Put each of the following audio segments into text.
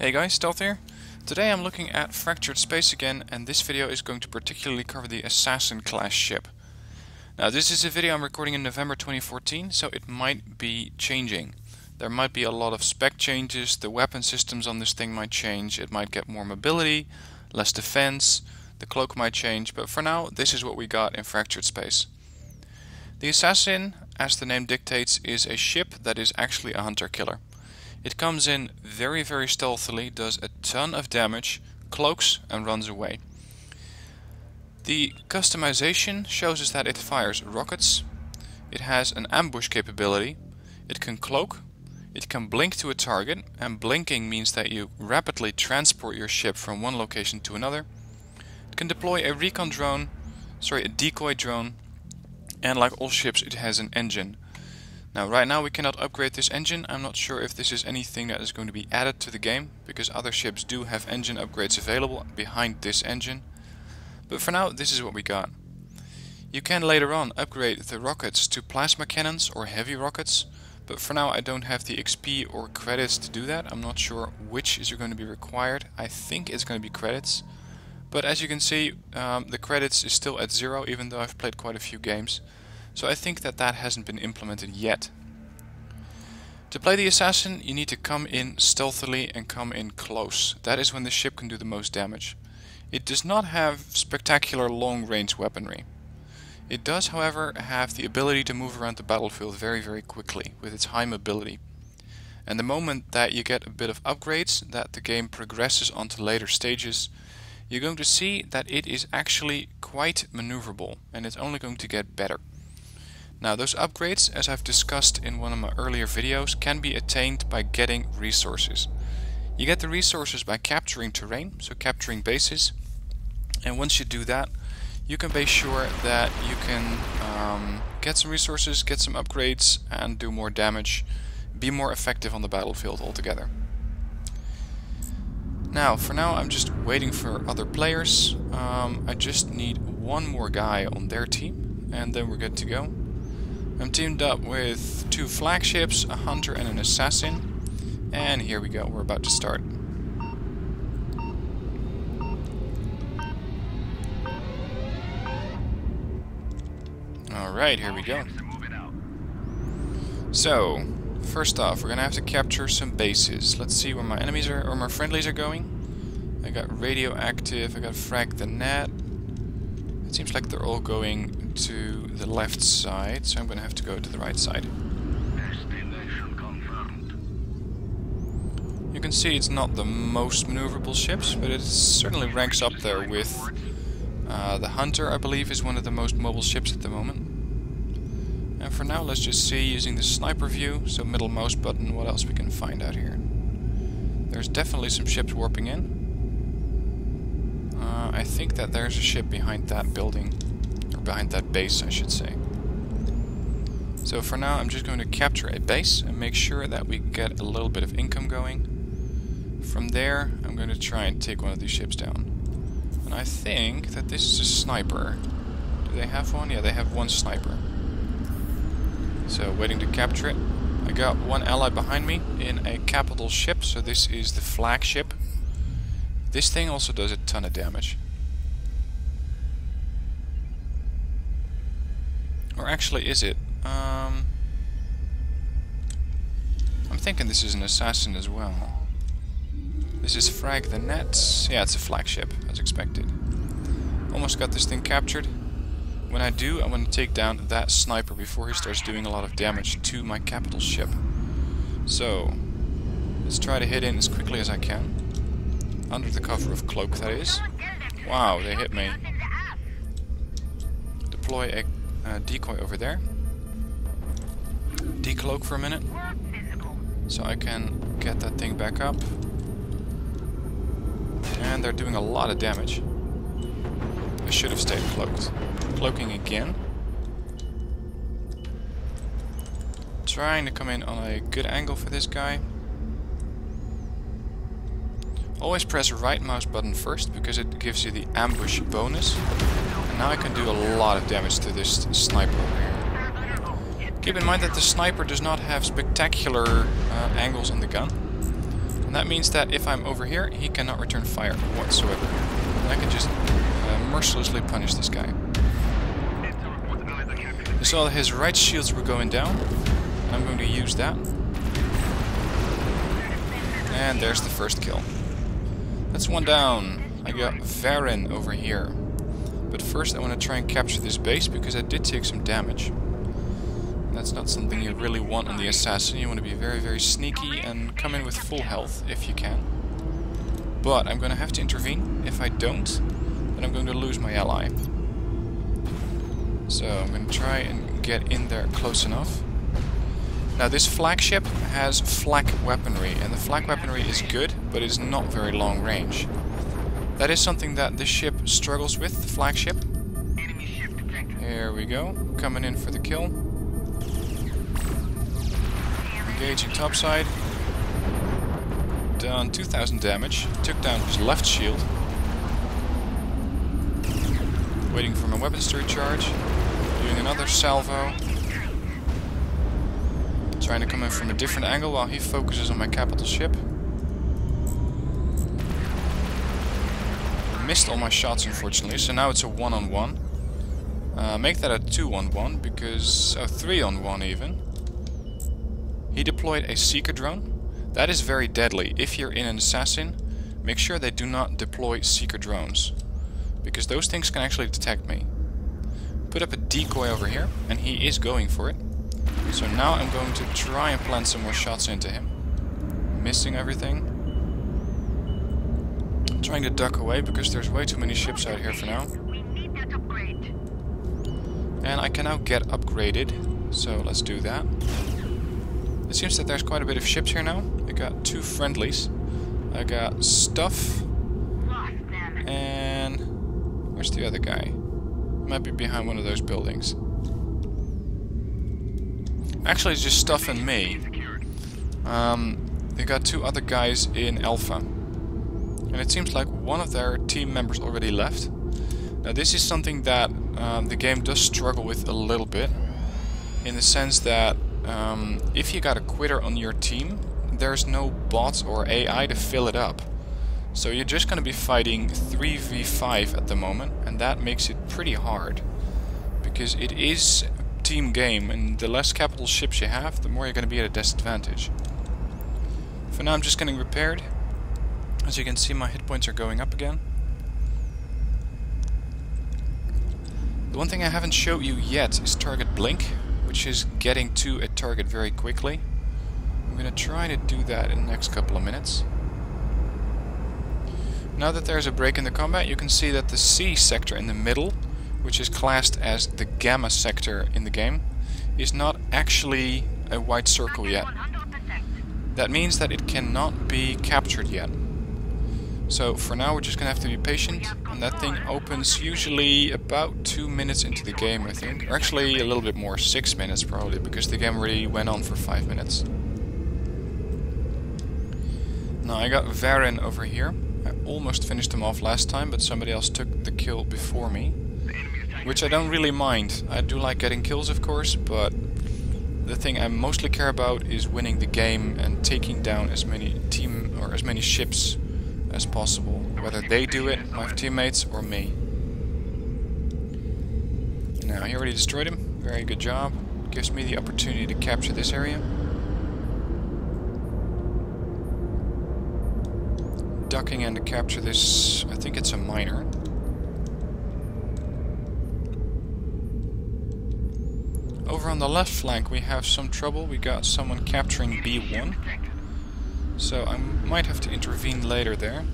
Hey guys, Stealth here. Today I'm looking at Fractured Space again, and this video is going to particularly cover the Assassin class ship. Now this is a video I'm recording in November 2014, so it might be changing. There might be a lot of spec changes, the weapon systems on this thing might change, it might get more mobility, less defense, the cloak might change, but for now this is what we got in Fractured Space. The Assassin, as the name dictates, is a ship that is actually a hunter-killer. It comes in very stealthily, does a ton of damage, cloaks and runs away. The customization shows us that it fires rockets, it has an ambush capability, it can cloak, it can blink to a target, and blinking means that you rapidly transport your ship from one location to another. It can deploy a a decoy drone, and like all ships it has an engine. Now right now we cannot upgrade this engine. I'm not sure if this is anything that is going to be added to the game, because other ships do have engine upgrades available behind this engine. But for now this is what we got. You can later on upgrade the rockets to plasma cannons or heavy rockets, but for now I don't have the XP or credits to do that. I'm not sure which is going to be required. I think it's going to be credits. But as you can see, the credits is still at 0, even though I've played quite a few games. So I think that hasn't been implemented yet. To play the Assassin you need to come in stealthily and come in close. That is when the ship can do the most damage. It does not have spectacular long-range weaponry. It does, however, have the ability to move around the battlefield very quickly with its high mobility. And the moment that you get a bit of upgrades, that the game progresses onto later stages, you're going to see that it is actually quite maneuverable, and it's only going to get better. Now those upgrades, as I've discussed in one of my earlier videos, can be attained by getting resources. You get the resources by capturing terrain, so capturing bases, and once you do that you can be sure that you can get some resources, get some upgrades and do more damage, be more effective on the battlefield altogether. Now for now I'm just waiting for other players. I just need one more guy on their team and then we're good to go. I'm teamed up with 2 flagships, a hunter and an assassin, and here we go, we're about to start. Alright, here we go. So, first off, we're gonna have to capture some bases. Let's see where my enemies are, or my friendlies are going. I got radioactive, I got frag the net. It seems like they're all going to the left side, so I'm going to have to go to the right side. Destination confirmed. You can see it's not the most maneuverable ships, but it certainly ranks up there with the Hunter, I believe, is one of the most mobile ships at the moment. And for now, let's just see, using the sniper view, so middle mouse button, what else we can find out here. There's definitely some ships warping in. I think that there's a ship behind that building, or behind that base I should say. So for now I'm just going to capture a base and make sure that we get a little bit of income going. From there I'm going to try and take one of these ships down. And I think that this is a sniper. Do they have one? Yeah, they have one sniper. So waiting to capture it. I got one ally behind me in a capital ship, so this is the flagship. This thing also does a ton of damage. Or actually, is it? I'm thinking this is an assassin as well. This is frag the net. Yeah, it's a flagship, as expected. Almost got this thing captured. When I do, I want to take down that sniper before he starts doing a lot of damage to my capital ship. So, let's try to hit in as quickly as I can. Under the cover of cloak, that is. Wow, they hit me. Deploy a decoy over there. Decloak for a minute, so I can get that thing back up. And they're doing a lot of damage. I should have stayed cloaked. Cloaking again. Trying to come in on a good angle for this guy. Always press right mouse button first, because it gives you the ambush bonus. And now I can do a lot of damage to this sniper over here. Keep in mind that the sniper does not have spectacular angles on the gun. And that means that if I'm over here, he cannot return fire whatsoever. And I can just mercilessly punish this guy. You saw that his right shields were going down. And I'm going to use that. And there's the first kill. That's one down. I got Varen over here. But first I want to try and capture this base because I did take some damage. That's not something you really want on the assassin. You want to be very, very sneaky and come in with full health if you can. But I'm going to have to intervene. If I don't, then I'm going to lose my ally. So I'm going to try and get in there close enough. Now this flagship has flak weaponry, and the flak weaponry is good, but it's not very long range. That is something that this ship struggles with, the flagship. Here we go, coming in for the kill. Engaging topside. Done 2000 damage, took down his left shield. Waiting for my weapons to recharge. Doing another salvo. Trying to come in from a different angle while he focuses on my capital ship. Missed all my shots unfortunately, so now it's a 1-on-1. Make that a 2-on-1 because... oh, 3-on-1 even. He deployed a seeker drone. That is very deadly. If you're in an assassin, make sure they do not deploy seeker drones, because those things can actually detect me. Put up a decoy over here, and he is going for it. So now I'm going to try and plant some more shots into him. Missing everything. Trying to duck away because there's way too many ships out here for now. And I can now get upgraded, so let's do that. It seems that there's quite a bit of ships here now. I got 2 friendlies. I got Stuff. And where's the other guy? Might be behind one of those buildings. Actually, it's just Stuff and me. They got 2 other guys in Alpha. And it seems like one of their team members already left. Now this is something that the game does struggle with a little bit. In the sense that if you got a quitter on your team, there's no bots or AI to fill it up. So you're just going to be fighting 3v5 at the moment, and that makes it pretty hard. Because it is a team game, and the less capital ships you have, the more you're going to be at a disadvantage. For now I'm just getting repaired. As you can see, my hit points are going up again. The one thing I haven't showed you yet is target blink, which is getting to a target very quickly. I'm going to try to do that in the next couple of minutes. Now that there's a break in the combat, you can see that the C sector in the middle, which is classed as the Gamma sector in the game, is not actually a white circle yet. That means that it cannot be captured yet. So for now we're just gonna have to be patient, and that thing opens usually about 2 minutes into the game, I think. Or actually a little bit more, 6 minutes probably, because the game already went on for 5 minutes. Now I got Varen over here. I almost finished him off last time, but somebody else took the kill before me. Which I don't really mind. I do like getting kills of course, but the thing I mostly care about is winning the game and taking down as many ships as possible, whether they do it, my teammates, or me. Now, he already destroyed him. Very good job. Gives me the opportunity to capture this area. Ducking in to capture this, I think it's a miner. Over on the left flank we have some trouble. We got someone capturing B1. So I might have to intervene later there.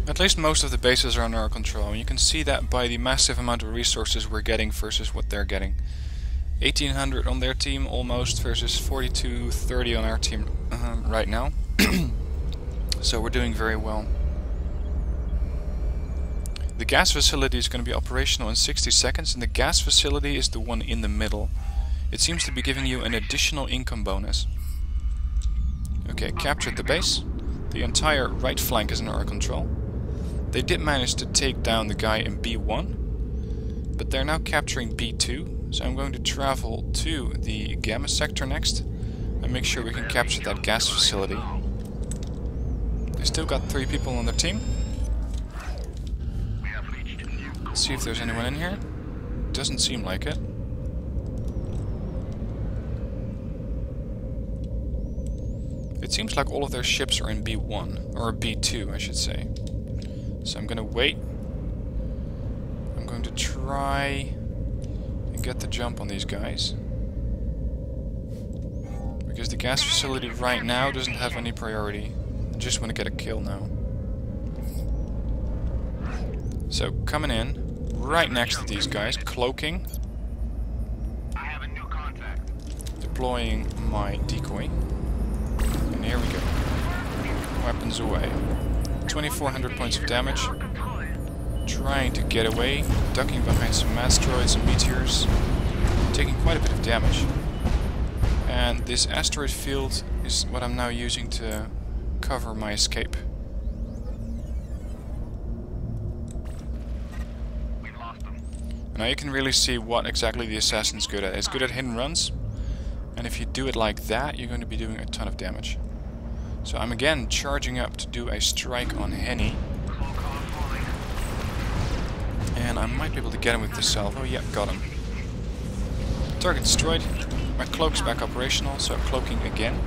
At least most of the bases are under our control. You can see that by the massive amount of resources we're getting versus what they're getting. 1800 on their team almost versus 4230 on our team right now. So we're doing very well. The gas facility is going to be operational in 60 seconds, and the gas facility is the one in the middle. It seems to be giving you an additional income bonus. Okay, captured the base. The entire right flank is under our control. They did manage to take down the guy in B1, but they're now capturing B2. So I'm going to travel to the Gamma sector next and make sure we can capture that gas facility. They still got 3 people on their team. Let's see if there's anyone in here. Doesn't seem like it. It seems like all of their ships are in B1, or B2 I should say. So I'm gonna wait. I'm going to try and get the jump on these guys. Because the gas facility right now doesn't have any priority. I just want to get a kill now. So coming in, right next to these guys, cloaking. I have a new contact. Deploying my decoy. And here we go. Weapons away. 2400 points of damage. Trying to get away, ducking behind some asteroids and meteors. Taking quite a bit of damage. And this asteroid field is what I'm now using to cover my escape. We've lost them. Now you can really see what exactly the assassin's good at. It's good at hit and runs. And if you do it like that, you're going to be doing a ton of damage. So I'm again charging up to do a strike on Henny. And I might be able to get him with the salvo. Yep, got him. Target destroyed. My cloak's back operational, so I'm cloaking again.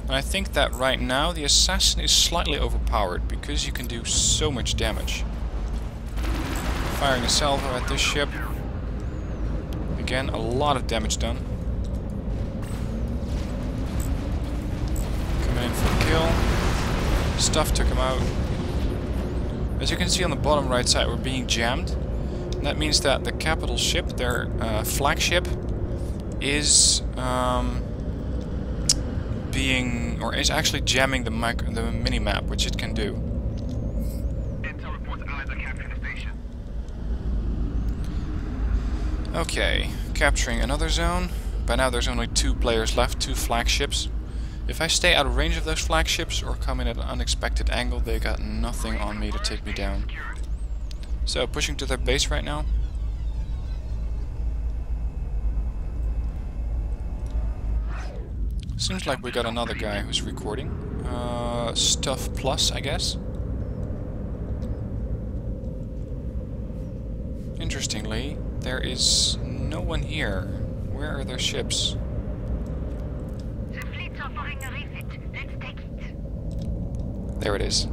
And I think that right now the assassin is slightly overpowered because you can do so much damage. Firing a salvo at this ship. Again, a lot of damage done. In for a kill. Stuff took him out. As you can see on the bottom right side, we're being jammed. And that means that the capital ship, their flagship, is is actually jamming the mini-map, which it can do. Intel reports allies are capturing the station. Okay, capturing another zone. By now there's only 2 players left, 2 flagships. If I stay out of range of those flagships or come in at an unexpected angle, they got nothing on me to take me down. So, pushing to their base right now. Seems like we got another guy who's recording. Stuff Plus, I guess. Interestingly, there is no one here. Where are their ships? There it is. I'm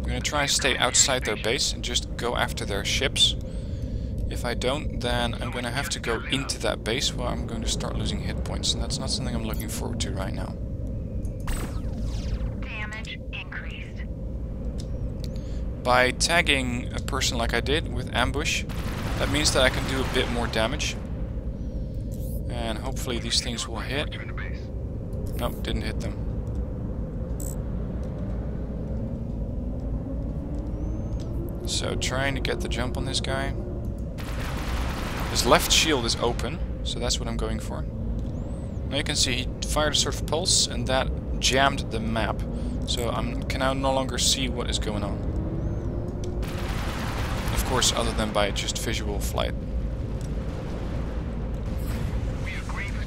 gonna try and stay outside their base and just go after their ships. If I don't, then I'm gonna have to go into that base where I'm going to start losing hit points, and that's not something I'm looking forward to right now. Damage increased. By tagging a person like I did with ambush, that means that I can do a bit more damage. And hopefully these things will hit. Nope, didn't hit them. So trying to get the jump on this guy. His left shield is open, so that's what I'm going for. Now you can see he fired a sort of pulse and that jammed the map. So I can now no longer see what is going on. Of course, other than by just visual flight.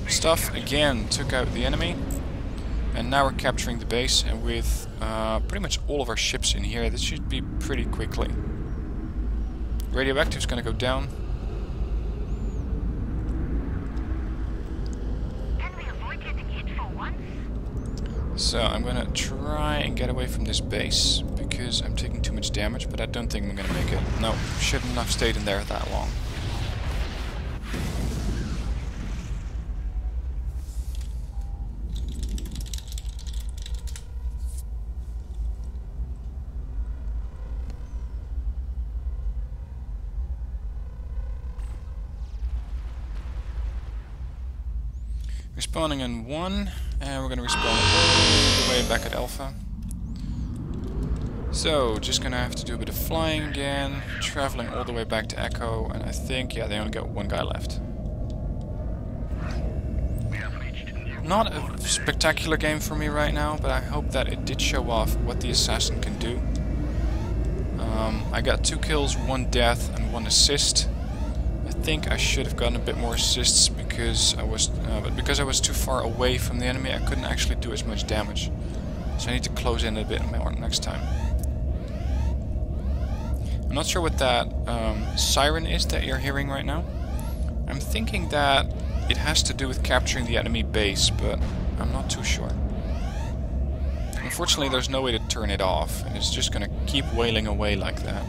Stuff again took out the enemy. And now we're capturing the base, and with pretty much all of our ships in here, this should be pretty quickly. Radioactive's gonna go down. Can we avoid getting hit for once? So I'm gonna try and get away from this base, because I'm taking too much damage, but I don't think I'm gonna make it. No, shouldn't have stayed in there that long. Respawning in 1, and we're going to respawn all the way back at Alpha. So, just going to have to do a bit of flying again, traveling all the way back to Echo, and I think, yeah, they only got 1 guy left. Not a spectacular game for me right now, but I hope that it did show off what the assassin can do. I got 2 kills, 1 death, and 1 assist. think I should have gotten a bit more assists because I was too far away from the enemy. I couldn't actually do as much damage. So I need to close in a bit more next time. I'm not sure what that siren is that you're hearing right now. I'm thinking that it has to do with capturing the enemy base, but I'm not too sure. Unfortunately, there's no way to turn it off, and it's just gonna keep wailing away like that.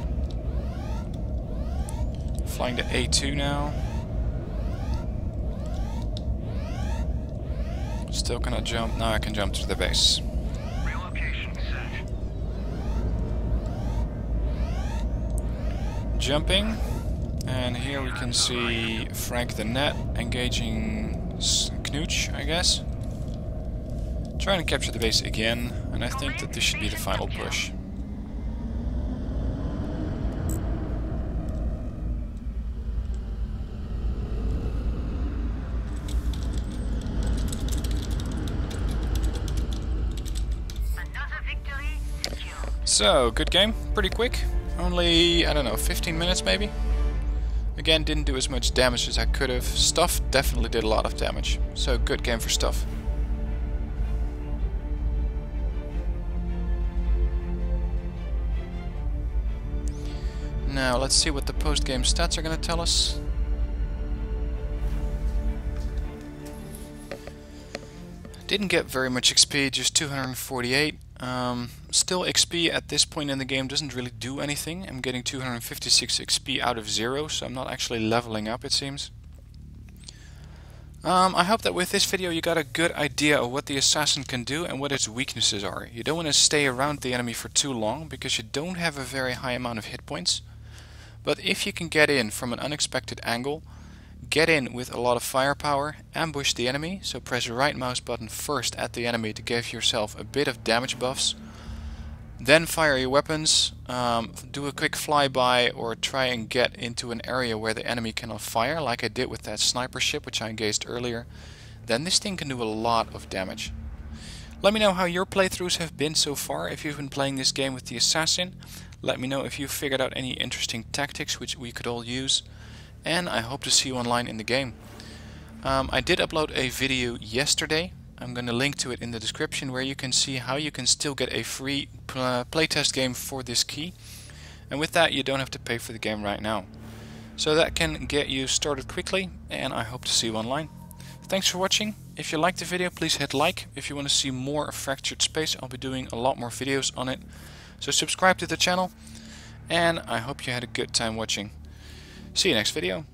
Flying to A2 now. Still cannot jump. Now I can jump to the base. Relocation set. Jumping, and here we can see Frank the Net engaging Knooch, I guess. Trying to capture the base again, and I think that this should be the final push. Another victory secured. So, good game, pretty quick. Only, I don't know, 15 minutes maybe? Again, didn't do as much damage as I could have. Stuff definitely did a lot of damage. So, good game for Stuff. Now, let's see what the post-game stats are going to tell us. Didn't get very much XP, just 248. Still, XP at this point in the game doesn't really do anything. I'm getting 256 XP out of 0, so I'm not actually leveling up, it seems. I hope that with this video you got a good idea of what the assassin can do and what its weaknesses are. You don't want to stay around the enemy for too long, because you don't have a very high amount of hit points. But if you can get in from an unexpected angle, get in with a lot of firepower, ambush the enemy, so press the right mouse button first at the enemy to give yourself a bit of damage buffs, then fire your weapons, do a quick flyby, or try and get into an area where the enemy cannot fire, like I did with that sniper ship which I engaged earlier, then this thing can do a lot of damage. Let me know how your playthroughs have been so far if you've been playing this game with the assassin. Let me know if you figured out any interesting tactics which we could all use. And I hope to see you online in the game. I did upload a video yesterday. I'm going to link to it in the description, where you can see how you can still get a free playtest game for this key. And with that, you don't have to pay for the game right now. So that can get you started quickly, and I hope to see you online. Thanks for watching. If you liked the video, please hit like. If you want to see more of Fractured Space, I'll be doing a lot more videos on it. So subscribe to the channel, and I hope you had a good time watching. See you next video.